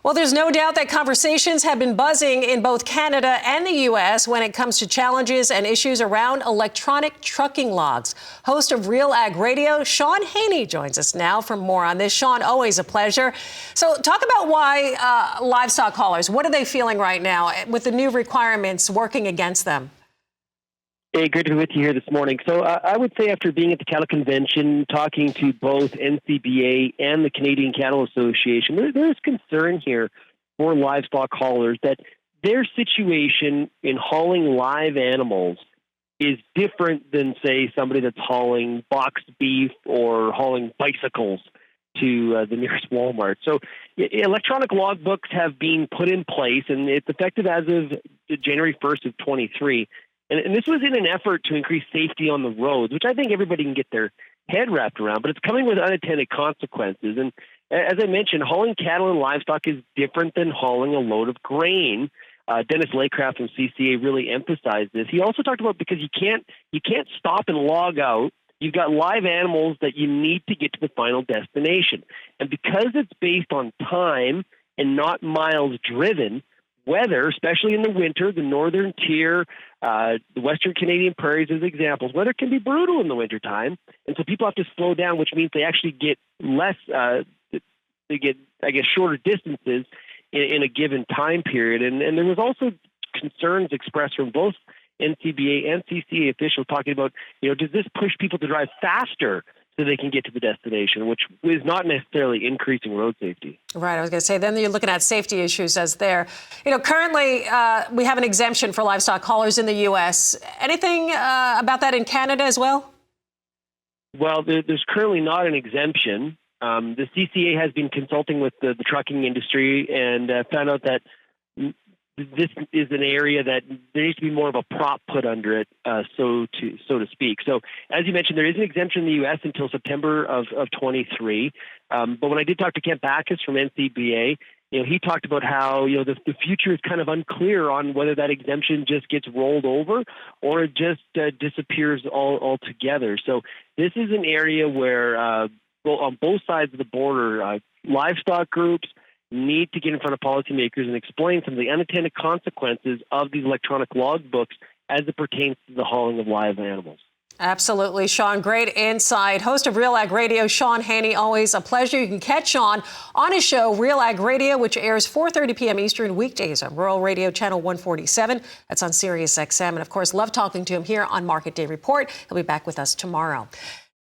Well, there's no doubt that conversations have been buzzing in both Canada and the U.S. when it comes to challenges and issues around electronic trucking logs. Host of Real Ag Radio, Sean Haney, joins us now for more on this. Sean, always a pleasure. So talk about why livestock haulers, what are they feeling right now with the new requirements working against them? Hey, great to be with you here this morning. So I would say after being at the cattle convention, talking to both NCBA and the Canadian Cattle Association, there's concern here for livestock haulers that their situation in hauling live animals is different than, say, somebody that's hauling boxed beef or hauling bicycles to the nearest Walmart. So electronic logbooks have been put in place, and it's effective as of January 1st of 23. And this was in an effort to increase safety on the roads, which I think everybody can get their head wrapped around, but it's coming with unintended consequences. And as I mentioned, hauling cattle and livestock is different than hauling a load of grain. Dennis Laycraft from CCA really emphasized this. He also talked about because you can't stop and log out. You've got live animals that you need to get to the final destination. And because it's based on time and not miles driven, weather, especially in the winter, the northern tier, the western Canadian prairies as examples, weather can be brutal in the wintertime. And so people have to slow down, which means they actually get less, they get, I guess, shorter distances in a given time period. And there was also concerns expressed from both NCBA and CCA officials talking about, does this push people to drive faster so they can get to the destination, which is not necessarily increasing road safety. Right, I was going to say, then you're looking at safety issues as there. Currently we have an exemption for livestock haulers in the U.S. Anything about that in Canada as well? Well, there's currently not an exemption. The CCA has been consulting with the trucking industry and found out that this is an area that there needs to be more of a prop put under it, so to speak. So, as you mentioned, there is an exemption in the U.S. until September of 23. But when I did talk to Kent Backus from NCBA, he talked about how the future is kind of unclear on whether that exemption just gets rolled over or it just disappears altogether. So this is an area where on both sides of the border, livestock groups need to get in front of policymakers and explain some of the unintended consequences of these electronic logbooks as it pertains to the hauling of live animals. Absolutely, Sean. Great insight. Host of Real Ag Radio, Sean Haney, always a pleasure. You can catch Sean on his show, Real Ag Radio, which airs 4:30 p.m. Eastern weekdays on Rural Radio Channel 147. That's on Sirius XM. And, of course, love talking to him here on Market Day Report. He'll be back with us tomorrow.